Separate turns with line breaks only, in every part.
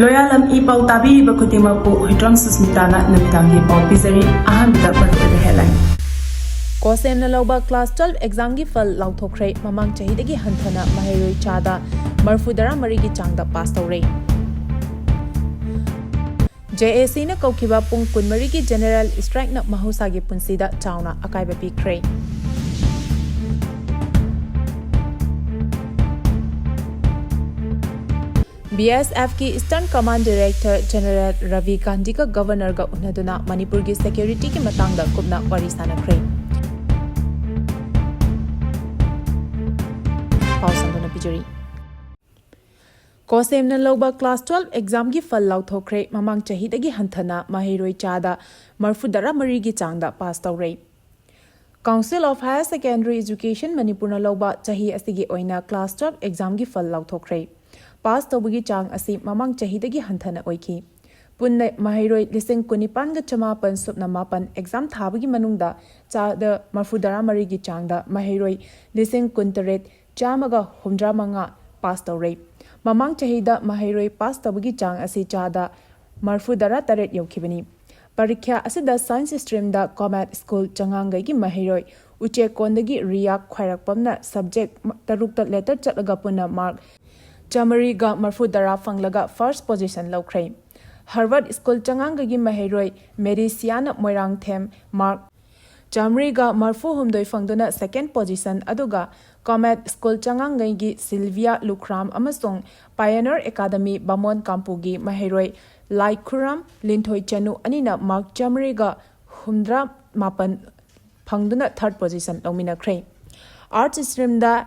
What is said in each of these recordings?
Loyalam E-PAO tabi bakutima po Hidrong Susmitana namitangi pau pizari ahan da marfuda headline.
Cohsem na lauba class 12 exam gi fal Haidokhre mamang chahidagi hanthana Mahairoi chada marfudara marigi changda pass tawre. JAC na kaukiba pung kunmarigi general strike na Mahousagi Punsida Chaona Akaiba Pikhre. BSF की eastern command director general Ravi Gandhi का governor का उन्नदुना मणिपुर की security की मतंगदा कुबना वारी सानख्रे पाउसंदुना पिजरी कोहसेम न लौबा class 12 exam की फल लाउथोख्रे ममांग चहीदगी हंथना माहिरोई चादा मरफुदरा मरी की चांगदा पास तौरे council of higher secondary education Manipur न लौबा चही असिगी ओइना क्लास 12 एग्जाम की फल लाउथोख्रे पास तौबगी चांग असी ममांग चहीदगी हंथना ओइखी पुन्ने माहिरोई लिसिंग कुनिपान ग चमापन सुपना मापन एग्जाम थाबगी मनुंगदा चाद मरफुदरा मरीगी चांगदा माहिरोई लिसिंग कुंतरेत चामगा हुमद्रा मंगा पास तौरे ममांग चहीदा माहिरोई पास तौबगी चांग असी चादा मरफुदरा तरेत यौखिबनी परीक्षा असिदा साइंस स्ट्रीम दा कॉमर्स स्कूल चंगांगई की माहिरोई उचे कोंदगी रियाक खैरकपमना subject तरुक letter चलगा Pune mark Chamariga Marfudara Fanglaga first position lowkray. Harvard School Changangi Maheroi Mediciana Moirang Them Mark Chamariga Marfu Humdoi Fangduna second position Aduga Comet School Changangi Sylvia Lukram Amasung Pioneer Academy Bamon Kampugi Maheroi Lai Kuram Lintoi Chanu Anina Mark Chamariga Humdra Mapan Fangduna third position Lomina Cray. Arts stream da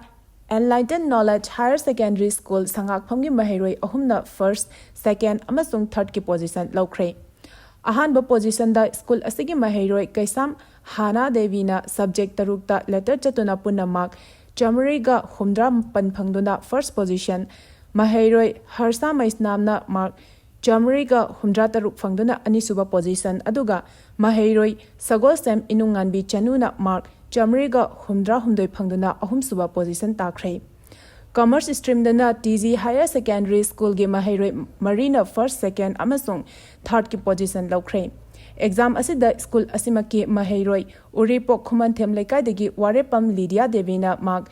Enlightened Knowledge Higher Secondary School Sangak Phamgi Mahairoi Ahumna first, second, amasung third ki position lawkre. Ahanba position da school asigi Mahairoi Kaisam Hana Devi na subject tarukta letter chatuna punna mark Chamariga Humdra pan phangduna first position Mahairoi Harsa Maisnamna mark Chamariga Humdra taruk phangduna anisuba position aduga Mahairoi Sagosem Inunganbi Chanuna mark Chamariga Humdra Humdoi Phangduna Ahum Suba position Takre. Commerce stream dana TG Higher Secondary School gi Mahairoi Marina first, second, amasung third ki position lawkre. Exam asida school asimaki Mahairoi Uripok Khuman Them Lekai degi Warepam Lydia Devina mark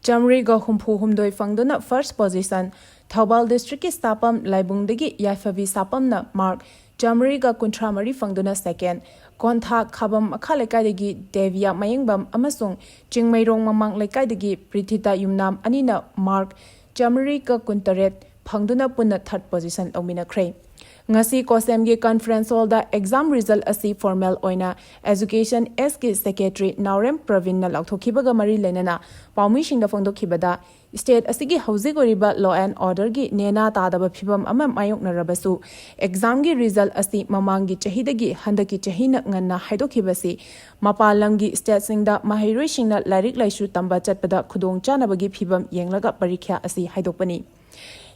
Chamariga Humphu Humdoi Phangduna first position. Thobal District ki Stapam Laibung degi Yaifavi Sapam na mark Chamariga Kuntramari Phangduna second. Kontha Khabam Akhalekaidagi Devia Mayangbam Amasung Chingmairong Mamang Lekaidagi Prithita Yumnam Anina Mark Chamarika Kuntaret Phangduna Punna third position Omina Cray. Ngasi Cohsem gi conference hall da exam result asi formal oina education SK secretary Naurem Pravin na lauthokibaga mari lenana paumi singda phongdokhibada state asigi hausi goriba law and order gi nena tadaba phibam ama mayok narabasu exam gi result asi mamangi chahidagi handaki chahina nganna haidokhibasi mapalam gi state singda mahairoi singna lairik laisu tamba chatpada khudong chanabagi phibam yenglaga parikha asi haidokpani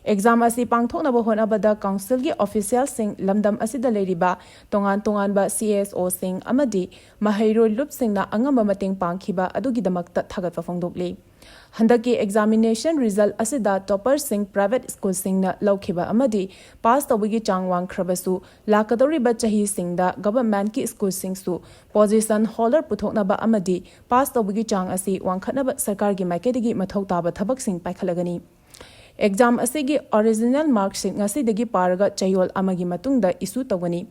Exam asi pangthoknaba honabada council gi official sing lamdam asida leriba tongan ba CSO sing amadi mahairoi lup singna angamba mating pangkhiba adugidamakta thagatwa phongdokli handaki examination result asida topper sing private school singna laukhiba amadi pass tawigi changwang khrabasu lakadori ba chahi singda government ki school singsu position holder puthoknaba amadi pass tawigi chang asi wangkhatnaba sarkar gi maikedigi mathau taba thabak sing paikhalagani Exam asigi original mark sheet ngasidagi paraga chayol amagi matungda isu tawani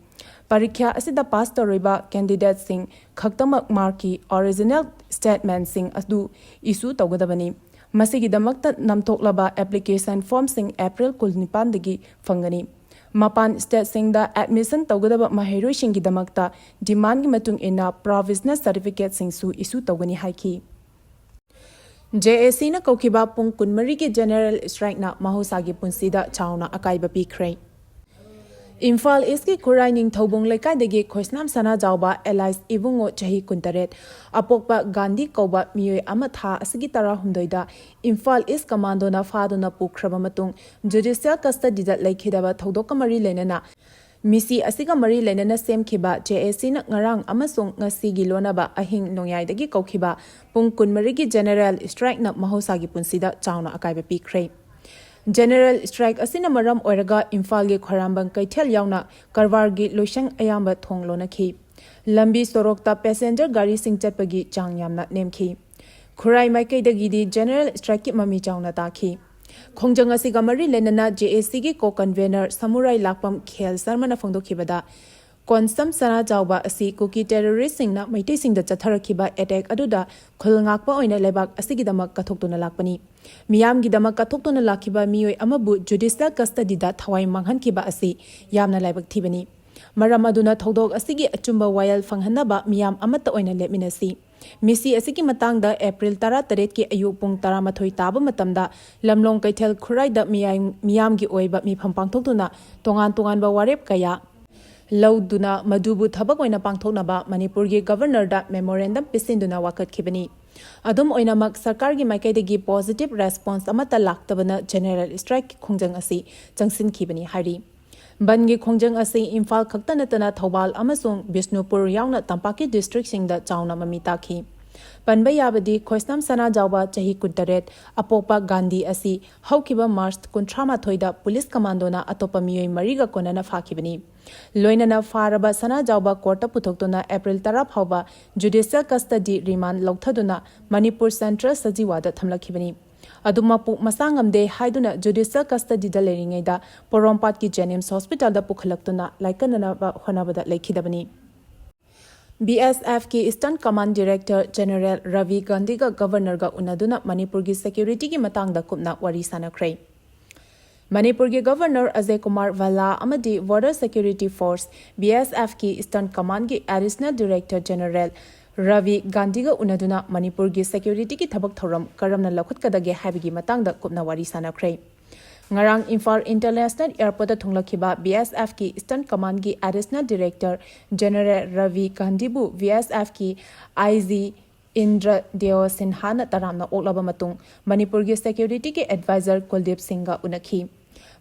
parikha asida pass tawriba candidate sing khaktamak marki original statement sing adu isu tawgadabani masigi damakta namthoklaba application form sing April 19 dagi fangani mapan state sing da admission tawgadaba mahairoi sing gi damakta demand gi matung ina provisional certificate sing su isu tawgani haiki JAC na kaukiba pung kunmari ki general strike na Mahousagi Punsida Chaona Akaiba Pikhre. Imphal East ki Kurai ning Thobong Lekai degi Khoisnam Sana Jawba Allies Ibungo Chahi Kuntaret Apokpa Gandhi Koba Miyoi Amatha Asigi Tara Humdoida Imphal East Commando na Faduna Pukraba Matung Judicial Custody dat Laikhidaba Thodokamari Lenana Misi asiga mari lenana sem khiba JAC na ngarang amasung ngasi gi lonaba ahing nongyai dagi kokhiba pung kunmari gi general strike na Mahousagi Punsida Chaona Akaiba Pikhre General strike asina maram oiraga Imphal gi Khwarambang Kaithel yauna Karwar gi loisang ayamba thonglona khi lambi sorokta passenger gari sing chatpagi chang yamna nemkhi Khurai Maikai dagi di General strike ki mami chawna ta khi Khongjang asiga mari lenana JAC gi co-convener Samurai Lakpam Khel Sarmana phongdokhibada Cohsem sana jawba asi cookie terrorist singna maitai singda chatharakiba attack aduda khulngakpa oina lebak asigidamak kathoktuna lakpani miyam gidamak kathoktuna lakhiba miyoi amabu judicial custody da thawai manghankiba asi yamna laibak thibani maram aduna thodok asigi achumba wayal fanghanaba miyam amata oina lepminasi misi asigi matangda April 13 ki ayuk pung 13 taba matamda lamlong Kaithel Khurai da miyam gi oiba mi phampangthoktuna tongan ba warep kaya Lauduna Madubu Thabak oina pangthoknaba Manipur gi governor da memorandum pisinduna wakat khibani adum oina mak sarkar gi maikaidagi positive response amata laktabana general strike khongjang asi changsin khibani hari bangi khongjang asi Imphal khaktana tana Thobal amasung Bisnupur yauna Tampaki district singda chauna mamita khi Panba yabadi Cohsem sana jawba chahi kuntaret apopa Gandhi asi haukiba March 13 da police commando na atopa miyoi mariga konana fakhibani loinana faraba sana jawba court puthokduna April 10 phawba judicial custody remand lokthaduna Manipur Central Sajiwada thamlakhibani adumapu masangamde haiduna judicial custody da leringaida Porompat ki Jenims Hospital da pukhalaktuna laikanana ba honabada lekhidabani BSF की eastern command director general Ravi Gandhi का governor का उन्नदुना मणिपुर की security की मतंग कुपना वरी सानख्रे मणिपुर के गवर्नर अजय कुमार वाला अमदी बॉर्डर सिक्योरिटी फोर्स BSF की ईस्टर्न कमांड के additional director general Ravi Gandhi का उन्नदुना मणिपुर की सिक्योरिटी की थबक थौरम करमना लखुतकदगे हाबिगी मतंग कुपना वरी सानख्रे Ngarang Imphal International Airport thunglakhiba BSF ki Eastern Command ki Additional Director General Ravi Gandhibu BSF ki IG Indra Deo Sinha na taramna oklaba matung Manipur ki Security ki Advisor Kuldip Singh ga unakhi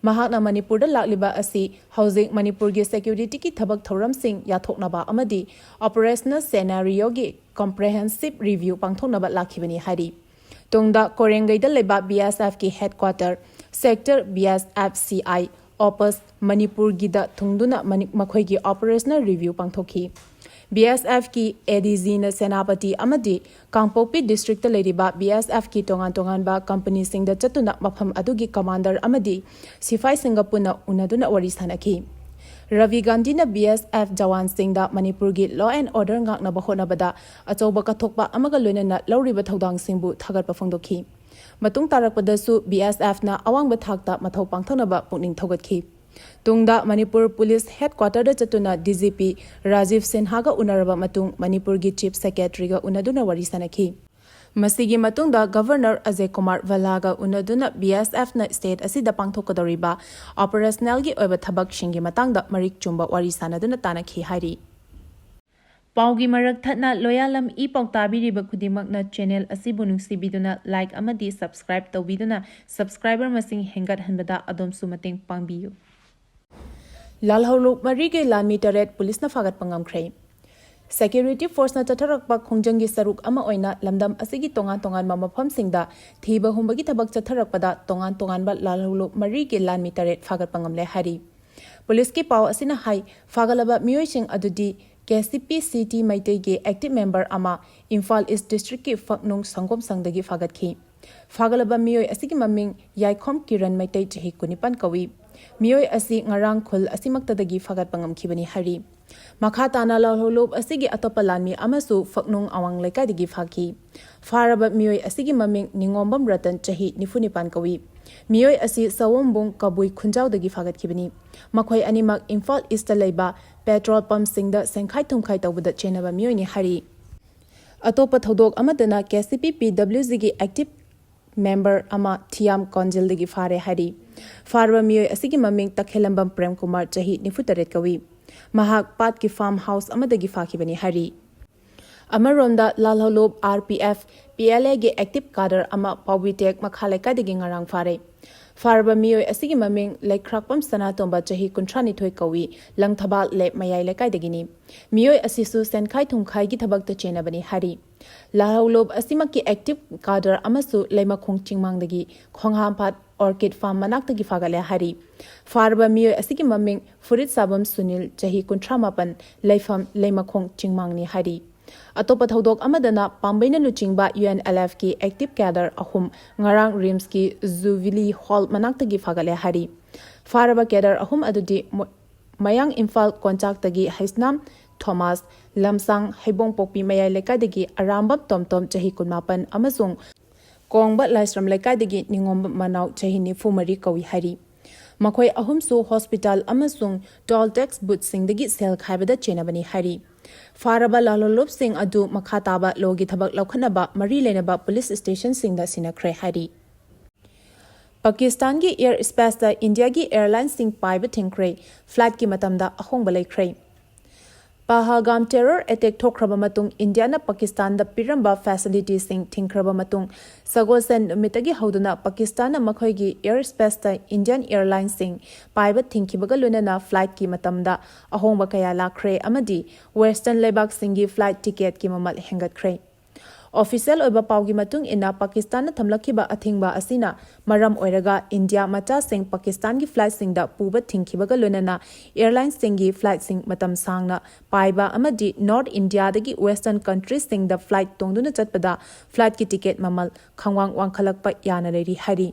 Mahakna Manipur da lakliba asi housing Manipur ki Security ki thabak thoram sing yathoknaba amadi Operational Scenario ki Comprehensive Review pangthoknaba lakhibani hari Tungda Korengai da leba BSF ki Headquarter Sector BSF CI Opus Manipur gida thungduna makhoi ki operational review pangthokhi BSF ki ADZ na Senapati amadi Kangpokpi district leriba BSF ki tongan ba company sing da chatuna mapham adugi commander amadi Sifai Singapuna unaduna wari sanakhi Ravi Gandhi na BSF Jawan Singh da Manipur gi law and order ngakna bahona bada achoba kathokpa amaga loinana lawriba thodang singbu thagat pa phongdokhi Matung tarakpadasu BSF na awangba thakta mathau pangthanaba pungning thogatkhi tungda Manipur Police Headquarter da chatuna DGP Rajiv Sinha ga unaraba matung Manipur gi Chief Secretary ga unaduna wari sanakhi Masigi matungda Governor Ajay Kumar Vala ga unaduna BSF na state asida pangthokadoriba operational gi oiba thabak shingi matangda marik chumba wari sanaduna tanakhi hari Paugi marak thatna Loyalam E-PAO tabiriba khudimakna channel asibu nungsibiduna like amadi subscribe tawbiduna subscriber masing hengat hanbada adomsu mateng pangbiyu Lalhauluk marige lami taret police na fagat pangamkhre Security force na chatharakpa khongjangi saruk ama oina lamdam asigi tongan mamafam singda thiba humbagi thabak chatharakpada tongan ba lalhauluk marige lami taret fagat pangamle hari Police ki pau asina hai fagalaba miyoi sing adudi KCP City Maitei ge active member ama Imphal East District ki Faknung Sangom Sangdagi fagatki fagalaba miyoi asigi maming Yaikhom Kiran Maitei chahi kunipan kawi miyoi asi ngarang khul asimaktadagi fagat pangamkhibani hari makha tana lalholop asigi atopalanmi amasu Faknung awang lekai digi phaki faraba miyoi asigi maming Ningombam Ratan chahi nifunipan kawi miyoi asi Sawombung Kabui Khunjau dagi fagatkhibani makhoi animak Imphal East laiba petrol pump singda sengkhai thumkhai tawbada chenaba miyoi ni hari atopa thodok amadana KCP PWG gi active member ama Thiam Konjil digi fare hari farwa miyoi asigi maming Takhelambam Prem Kumar chahi nifutaret kawi mahak pat ki farm house amadagi fakhibani hari Amaronda Lalholop RPF PLA ge active cadre ama Pawitek makhaleka digi ngarang fare farba miyoi asigi maming Laikrakpam Sanatomba chahi kuntrani thoi kawi langthabal le mayai lekai dagini miyoi asisu senkhai thumkhai gi thabak ta chenabani hari Lalholop asimaki active cadre amasu leima khongchingmang dagi khongham phat orchid farm manaktagi fagale hari farba miyo asigi maming furit sabam sunil chahi kuntra mapan leifam leimakhong chingmangni hari atopa thodok amadana pambaina luchingba UNLF ki active cadre ahum ngarang rims ki Zuvili hall manaktagi fagale hari farba cadre ahum adudi mayang imphal konchaktagi haisnam Thomas Lamsang Haibong Pokpi Mayai Lekadagi Arambam Tomtom Chahi Kunmapan Amasung Kongba Laisram Lekadagi Ningom Manau Chahi Nifumari Kawi Hari Makoi Ahumsu Hospital Amasung Toll Tax Booth Singdagi Sel Khaibada Chenabani Hari Faraba Lalolop Sing Adu Makhataba Logi Thabak Laukhanaba Mari Lenaba Police Station Singda Sinakre Hari Pakistan ki Air Space da India ki Airlines Sing Paiba Thingkre Flight ki Matamda Ahong Balai Pahagam terror attack thokraba matung India na Pakistan da piramba facilities sing thingkraba matung sagosen mitagi hoduna Pakistan na makhoi gi airspace ta Indian Airlines sing paiba thingkibaga lunana flight ki matamda ahongba kaya lakre amadi western lebak singi flight ticket ki mamal hengatkre Official oiba paugi matung ina Pakistan na thamlakhiba athingba asina maram oiraga India macha sing Pakistan gi flight sing da puba thingkhibaga lunana airlines sing gi flight sing matam sangna paiba amadi North India dagi western countries sing da flight tongduna chatpada flight ki ticket mamal khangwang wangkhalakpa yana leri hari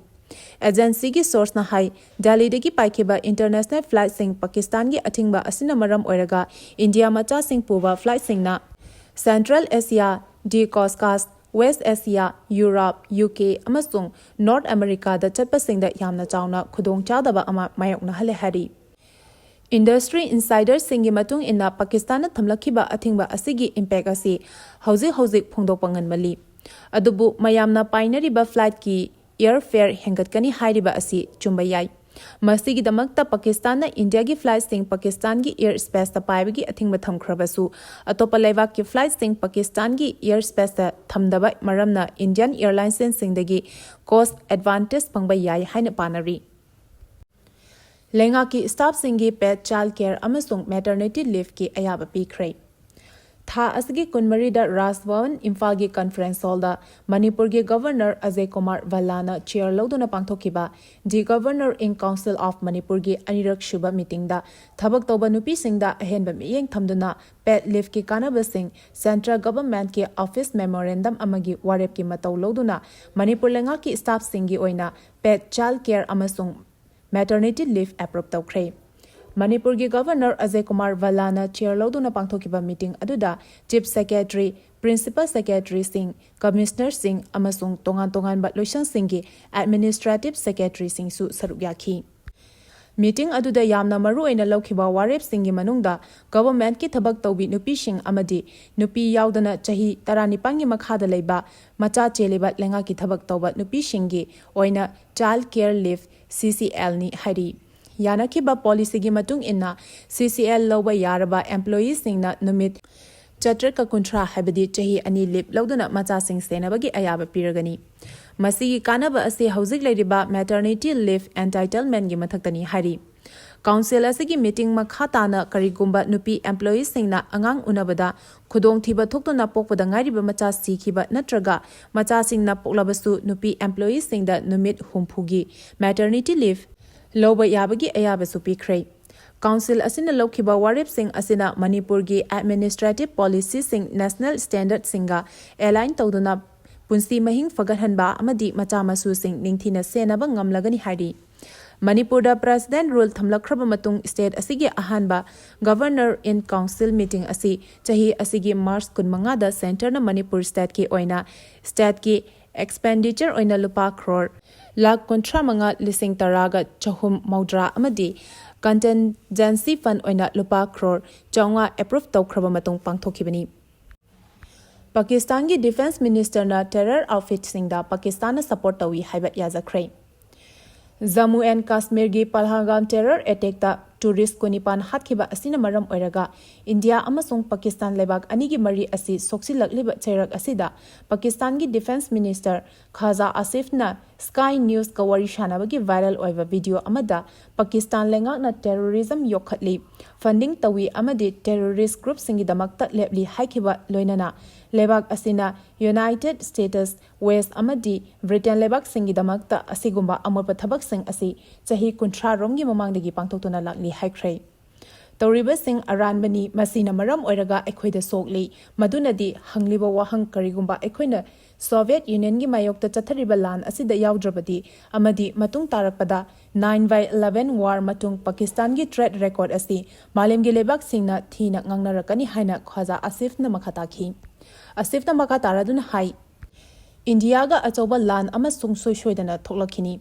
Agency ki source na hai Delhi dagi paikhiba international flight sing Pakistan gi athingba asina maram oiraga India macha sing puba flight sing na Central Asia Caucasus, West Asia, Europe, UK, amasung North America da chatpasingda yamna chauna khudong chadaba ama mayokna hale hari Industry insiders singi matung inna Pakistan na thamlakhiba athingba asigi impact asi hauzik phongdokpangan mali adubu mayamna painariba flight ki airfare hengatkani hairiba asi chumbayai Masigi damakta Pakistan na India ki flight sing Pakistan ki airspace ta paibagi athingba thamkhrabasu atopa leibak ki flight sing Pakistan ki airspace ta thamdaba maramna Indian Airlines sing dagi cost advantage pangba yai haina panari Lenga ki staff singi pet child care amasung maternity leave ki ayaba Pikhre Tha asigi kunmari da Raswan Imphal gi conference hall da Manipur gi governor Ajay Kumar Vallana chair loduna pangthokiba the governor in council of Manipur gi anirak shuba meeting da thabak toba nupi singda ahenba miyeng thamduna pet leave ki kanaba sing central government ki office memorandum amagi warep ki matau loduna Manipur lenga ki staff singi oina pet child care amasung maternity leave approve tawkhre Manipur gi governor Ajay Kumar Vallana chair loduna pangthokiba meeting aduda chief secretary principal secretary sing commissioner sing amasung tongan ba loisan singi administrative secretary sing su saruk yakhi meeting aduda yamna maru oina lokhiba warep singi manungda government ki thabak tawbi nupi sing amadi nupi yaudana chahi 19 gi makhada leiba macha cheleba lenga ki thabak tawba nupi singi oina child care leave CCL ni hari Yanakiba policy gi matung inna CCL loba yaraba employees singna numit chatra ka kuntra habadi chahi ani lip loduna macha sing senabagi ayaba piragani masigi kanaba ase hauzik leiriba maternity leave entitlement gi mathaktani hari council asigi meeting makhatana karigumba nupi employees singna angang unabada khudong thiba thoktuna pokpada ngairiba macha sikhiba natraga macha singna poklabasu nupi employees singda numit humphugi maternity leave Loba yabagi ayaba su Pikhre Council asina lokhiba warip sing asina Manipur gi administrative policy sing national standard singa align tawduna punsi mahing fagarhanba amadi macha masu sing ningthina senaba ngamlagani hari Manipur da president rule thamlakraba matung state asigi ahanba governor in council meeting asi chahi asigi March 15 da center na Manipur state ki oina state ki expenditure oina lupa crore lakh kontra manga lising taraga chahum maudra amadi contingency fund oina lupa crore chaunga approve tawkhraba matung pangthokibani Pakistan gi defense minister na terror outfit singda Pakistan na support tawi haiba yajakre Jammu and Kashmir gi Pahalgam terror attack da tourist konipan hatkiba asina maram oiraga India amasung Pakistan lebak anigi mari asi soksilakliba chairak asida Pakistan gi defense minister Khaza Asif na Sky News ka wari shanabagi viral oiva video amada Pakistan lengakna terrorism yokhatli funding tawi amadi terrorist group singidamakta lepli haikiba loinana lebak asina United States West amadi Britain lebak singidamakta asigumba amorpa thabak sing asi chahi kunthra romgi mamangdagi pangthoktuna lakli haikhrei Tauriba sing aranbani masina maram oiraga ekhoida sokli madunadi hangliba wahang karigumba ekhoina Soviet Union gi mayokta chathariba lan asida yawdrabadi amadi matung tarakpada 9/11 war matung Pakistan gi threat record asi malem gi lebak singna thina ngangnarakani haina khwaja Asif na makhata khi Asif na makhata radun hai India ga achoba lan ama sungsoi shoidana thoklakhini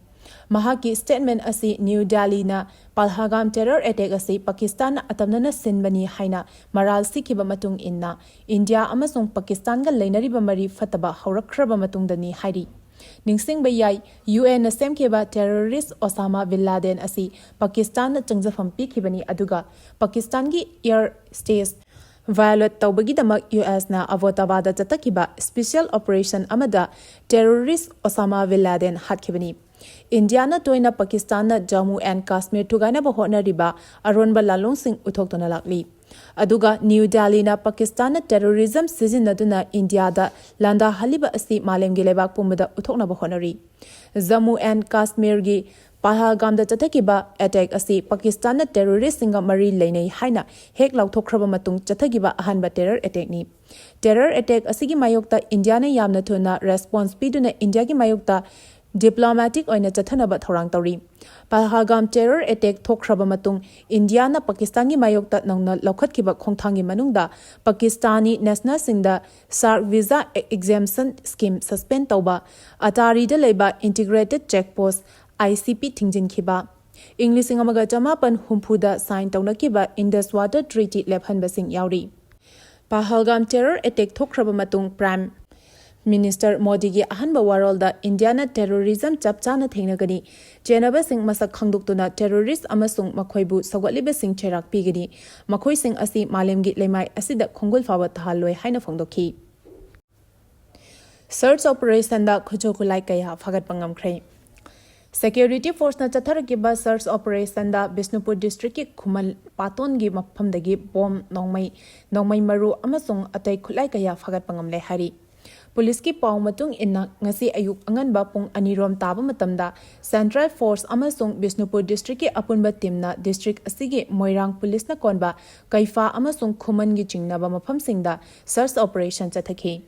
Mahaki statement asi New Delhi na Pahalgam terror attack asi Pakistan atamnana sinbani haina maral sikhiba matung inna India amasung Pakistan ga leinariba mari fataba haurakhraba matungdani hairi Ningsing bayai UN na semkeba terrorist Osama bin Laden asi Pakistan na changjafam pikhibani aduga Pakistan gi air space violate tawbagidamak US na avotabada chatakiba special operation amada terrorist Osama bin Laden hatkibani India na toina Pakistan na Jammu and Kashmir thugana ba honariba aronba lalong sing uthoktona lakli aduga New Delhi na Pakistan na terrorism sizinaduna India da landa haliba asi malemgi lebak pumada uthokna ba honari Jammu and Kashmir gi Pahalgam da chathakiba attack asi Pakistan na terrorist singa mari leinei haina hek lauthokhraba matung chathakiba ahanba terror attack ni terror attack asigi mayokta India na yamna thuna response piduna India gi mayokta diplomatic oina chathanaba thorang tauri Pahalgam terror attack thokhraba matung India na Pakistan gi mayokta nangna lokhatkiba khongthangi manungda Pakistani national singda SARC visa exemption scheme suspend tauba atari da leba integrated checkpost ICP thingjin khiba English amaga jamapan humpuda sign tawnakiba Indus Water Treaty lephanba sing yauri Pahalgam terror attack thokhraba matung Prime Minister Modi gi ahanba warolda Indiana terrorism chapchana thengnagani Jenaba sing masak khangduktuna terrorist amasung makhoibu sawaliba sing cherak pigani makhoi sing asi malemgi lemai asida khongul fawa thaloi haina phongdokhi Search operation da khujokulai kaya phagat pangamkhre Security force na chatharakiba search operation da Bisnupur district ki Khumal Paton gi maphamdagi bomb nongmai maru amasung atai khulai kaya phagat pangamle hari Police ki pau matung inna ngasi ayuk anganba pung anirom taba matamda Central Force amasung Bisnupur district ki apunba teamna district asigi Moirang police na konba Kaifa amasung Khuman gi chingnaba mafam singda search operation chathaki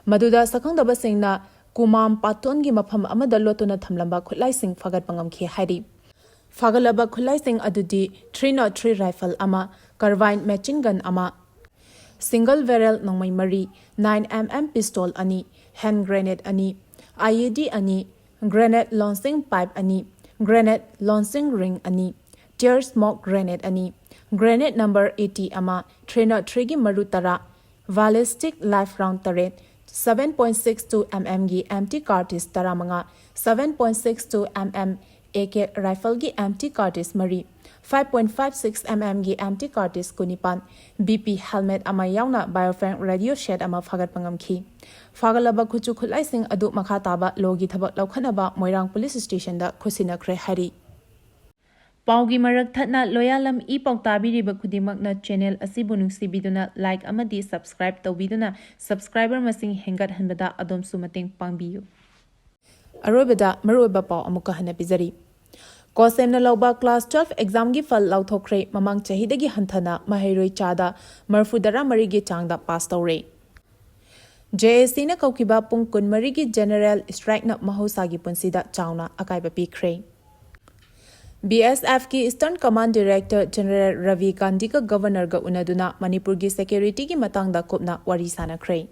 Maduda sakhangdaba singna Kumam Paton gi mafam amada lotuna thamlamba khulai sing phagat pangam khi hairi Fagalaba khulai sing adudi 303 rifle ama carbine machine gun ama Single barrel nongmai mari 9mm pistol ani hand grenade ani IED ani grenade launching pipe ani grenade launching ring ani tear smoke grenade ani grenade number 80 ama 303 gi maru tara ballistic live round turret 7.62 mm gi empty cartridge taramanga 7.62 mm AK rifle gi empty cartridge mari 5.56 mm gi empty cartridge kunipan BP helmet ama yauna biofang radio shed ama phagat pangamkhi fagalaba khuchu khulai sing adu makha taba logi thabak laukhanaba Moirang police station da khusina khre hari Paugi marak thatna Loyalam E-PAO tabiriba khudimakna channel asibu nungsibiduna like amadi subscribe tawbiduna subscriber masing hengat hanbada adom sumateng pangbiyu Arobada maroba pau amuka hana bizari Cohsem na lauba class 12 exam gi fal lauthokre mamang chahidagi hanthana mahairoi chada marfudara marigi changda pass tawre JSC na kaukiba pung kun marigi general strike na Mahousagi Punsida Chaona Akaiba Pikhre BSF ki Eastern Command Director General Ravi Gandhi ka governor ga unaduna Manipur gi security gi matangda kopna wari sanakre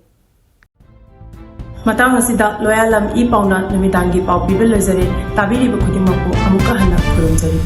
Matang asida Loyalam E-PAO na namitangi pau pibil lezari tabiri ba khudimako amuka hana khurumjari